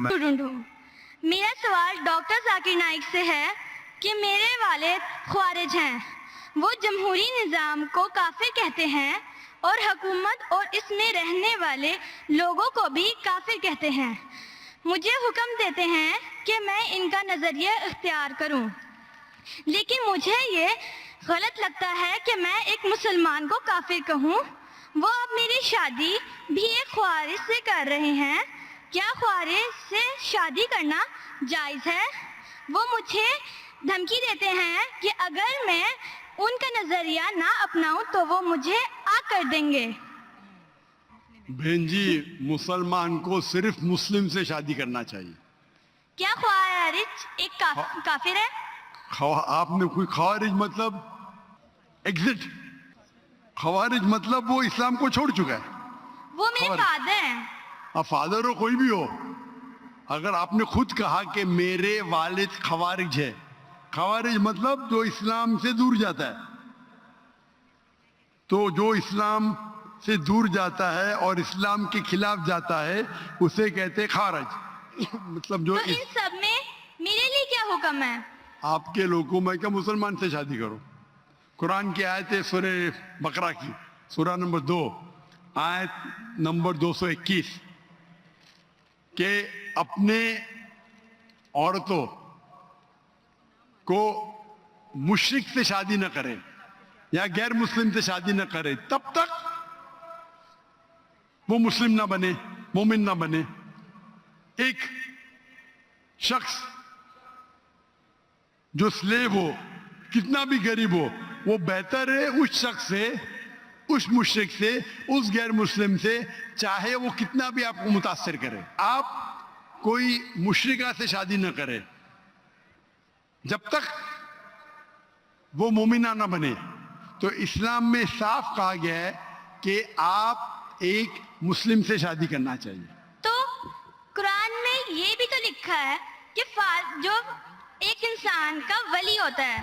नाम है। ढूंढूं। मेरा सवाल डॉक्टर जाकिर नाइक से है कि मेरे वालिद ख्वारिज हैं, वो जमहूरी निज़ाम को काफिर कहते हैं और हुकूमत और इसमें रहने वाले लोगों को भी काफिर कहते हैं। मुझे हुक्म देते हैं कि मैं इनका नज़रिया इख्तियार करूं, लेकिन मुझे ये गलत लगता है कि मैं एक मुसलमान को काफिर कहूं। वो अब मेरी शादी भी एक ख्वारिज से कर रहे हैं, क्या ख्वारिज से शादी करना जायज़ है? वो मुझे धमकी देते हैं कि अगर मैं उनका नज़रिया ना अपनाऊं तो वो मुझे आग कर देंगे। बहन जी, मुसलमान को सिर्फ मुस्लिम से शादी करना चाहिए। क्या ख्वारिज एक काफिर है? आपने कोई खवारिज मतलब एग्जिट, खवारिज मतलब वो इस्लाम को छोड़ चुका है। वो मेरे फादर हैं। अब फादर हो कोई भी हो, अगर आपने खुद कहा कि मेरे वालिद खवारिज है, खवारिज मतलब जो इस्लाम से दूर जाता है, तो जो इस्लाम से दूर जाता है और इस्लाम के खिलाफ जाता है उसे कहते हैं खारिज। मतलब जो तो इन सब में मेरे लिए क्या हुक्म है? आपके लोगों में क्या मुसलमान से शादी करो। कुरान की आयत है सूरह बकरा की, सूरह नंबर 2 आयत नंबर 221 के अपने औरतों को मुशरिक से शादी न करे या गैर मुस्लिम से शादी न करे तब तक वो मुस्लिम ना बने, मोमिन ना बने। एक शख्स जो स्लेव हो, कितना भी गरीब हो, वो बेहतर है उस शख्स से, उस मुशरिक से, उस गैर मुस्लिम से, चाहे वो कितना भी आपको मुतासिर करे। आप कोई मुशरिका से शादी न करें जब तक वो मोमिना ना बने। तो इस्लाम में साफ कहा गया है कि आप एक मुस्लिम से शादी करना चाहिए। तो कुरान में ये भी तो लिखा है कि जो एक इंसान का वली होता है,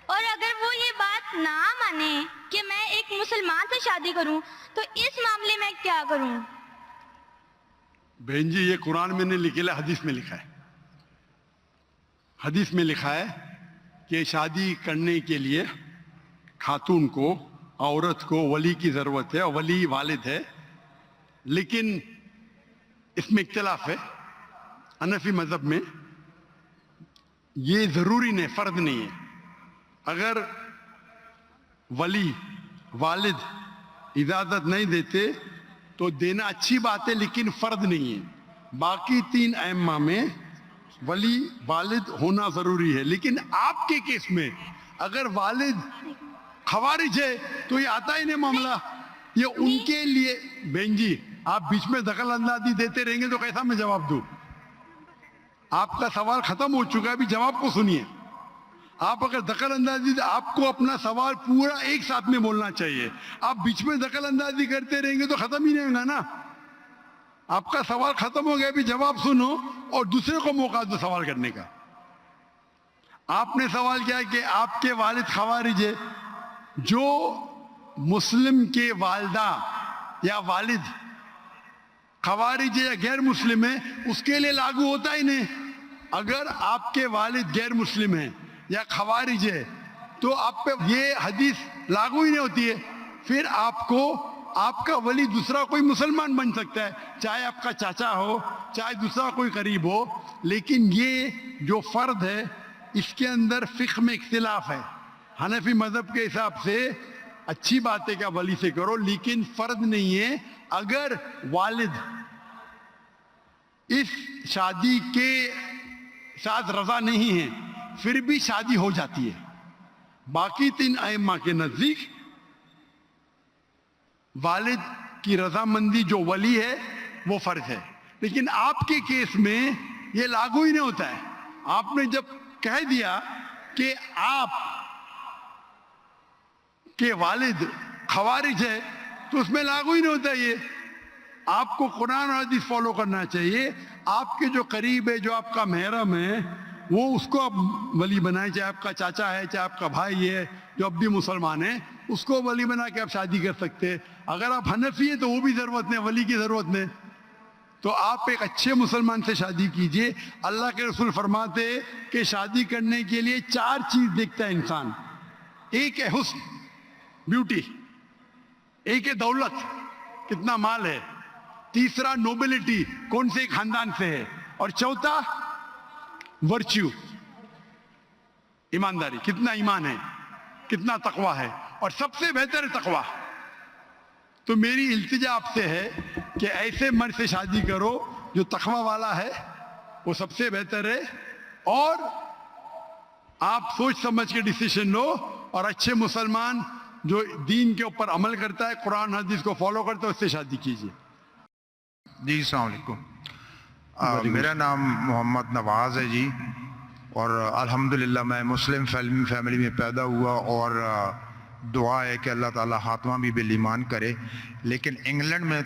और अगर वो ये बात ना माने कि मैं एक मुसलमान से शादी करूं तो इस मामले में क्या करूं? बहन जी, ये कुरान में नहीं लिखा है, हदीस में लिखा है। हदीस में लिखा है कि शादी करने के लिए खातून को, औरत को वली की ज़रूरत है, और वली वालिद है। लेकिन इसमें इख्तिलाफ है। हनफी मज़हब में ये ज़रूरी नहीं, फ़र्ज नहीं है। अगर वली वालिद इजाज़त नहीं देते तो देना अच्छी बात है, लेकिन फ़र्ज नहीं है। बाकी 3 अइम्मा में वली वालिद होना ज़रूरी है। लेकिन आपके केस में अगर वालिद खवारिज है तो ये आता ही नहीं मामला। ये उनके लिए, बहन जी आप बीच में दखल अंदाजी देते रहेंगे तो कैसा मैं जवाब दूं? आपका सवाल खत्म हो चुका है, अभी जवाब को सुनिए। आप अगर दखल अंदाजी, आपको अपना सवाल पूरा एक साथ में बोलना चाहिए। आप बीच में दखल अंदाजी करते रहेंगे तो खत्म ही नहीं होगा ना। आपका सवाल खत्म हो गया, अभी जवाब सुनो और दूसरे को मौका दो सवाल करने का। आपने सवाल किया कि आपके वालिद खवारिज है। जो मुस्लिम के वालिदा या वालिद खवारिज है या गैर मुस्लिम है, उसके लिए लागू होता ही नहीं। अगर आपके वालिद गैर मुस्लिम है या खवारिज है तो आप पे ये हदीस लागू ही नहीं होती है। फिर आपको आपका वली दूसरा कोई मुसलमान बन सकता है, चाहे आपका चाचा हो, चाहे दूसरा कोई करीब हो। लेकिन ये जो फर्द है इसके अंदर फिक्र में इख्तिलाफ है। हनफी मजहब के हिसाब से अच्छी बात है कि वली से करो, लेकिन फर्ज नहीं है। अगर वालिद इस शादी के साथ रजा नहीं है फिर भी शादी हो जाती है। बाकी 3 अइम्मा के नजदीक वालिद की रजामंदी जो वली है वो फर्ज है। लेकिन आपके केस में ये लागू ही नहीं होता है। आपने जब कह दिया कि आप के वालिद खवारिज है तो उसमें लागू ही नहीं होता। ये आपको कुरान और हदीस फॉलो करना चाहिए। आपके जो करीब है, जो आपका महरम है, वो उसको आप वली बनाए, चाहे आपका चाचा है, चाहे आपका भाई है जो अब भी मुसलमान है, उसको वली बना के आप शादी कर सकते हैं। अगर आप हनफी है तो वो भी ज़रूरत नहीं, वली की ज़रूरत नहीं। تو آپ ایک اچھے مسلمان سے شادی کیجئے. اللہ کے رسول فرماتے کہ شادی کرنے کے لیے 4 چیز دیکھتا ہے انسان. ایک ہے حسن، بیوٹی. ایک ہے دولت، کتنا مال ہے. تیسرا نوبلٹی، کون سے خاندان سے ہے. اور چوتھا ورچیو، ایمانداری، کتنا ایمان ہے، کتنا تقوی ہے. اور سب سے بہتر ہے تقوی. تو میری التجا آپ سے ہے کہ ایسے مرد سے شادی کرو جو تقوی والا ہے، وہ سب سے بہتر ہے. اور آپ سوچ سمجھ کے ڈیسیشن لو. اور اچھے مسلمان جو دین کے اوپر عمل کرتا ہے، قرآن حدیث کو فالو کرتا ہے، اس سے شادی کیجیے. جی السلام علیکم. میرا نام محمد نواز ہے جی، اور الحمدللہ میں مسلم فیملی میں پیدا ہوا، اور دعا ہے کہ اللہ تعالیٰ خاتمہ بھی بالایمان کرے. لیکن انگلینڈ میں